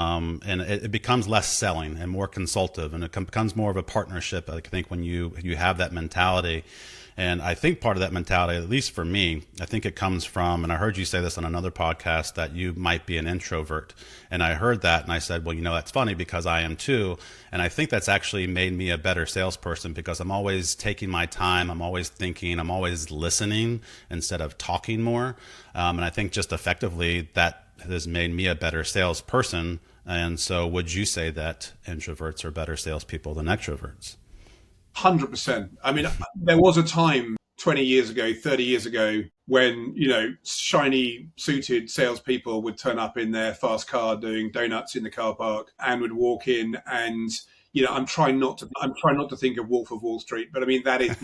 And it becomes less selling and more consultative, and it becomes more of a partnership. I think when you have that mentality, and I think part of that mentality, at least for me, I think it comes from, and I heard you say this on another podcast, that you might be an introvert. And I heard that and I said, well, that's funny because I am too. And I think that's actually made me a better salesperson because I'm always taking my time. I'm always thinking, I'm always listening instead of talking more. And I think just effectively that has made me a better salesperson. And so would you say that introverts are better salespeople than extroverts? 100%. I mean, there was a time 20 years ago, 30 years ago, when, shiny suited salespeople would turn up in their fast car doing donuts in the car park and would walk in and, I'm trying not to think of Wolf of Wall Street, but I mean, that is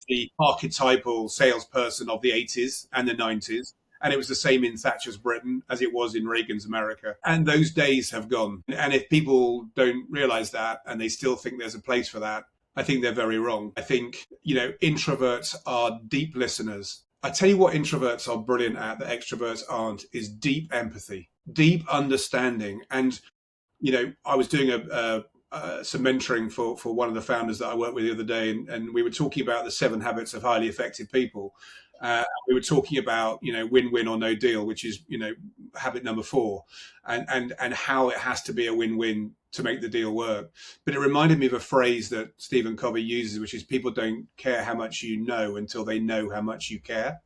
the archetypal salesperson of the 80s and the 90s. And it was the same in Thatcher's Britain as it was in Reagan's America. And those days have gone. And if people don't realize that and they still think there's a place for that, I think they're very wrong. I think, introverts are deep listeners. I tell you what introverts are brilliant at that extroverts aren't, is deep empathy, deep understanding. And, I was doing some mentoring for one of the founders that I worked with the other day, and we were talking about the 7 habits of highly effective people. We were talking about, win-win or no deal, which is, habit number 4, and how it has to be a win-win to make the deal work. But it reminded me of a phrase that Stephen Covey uses, which is people don't care how much you know until they know how much you care.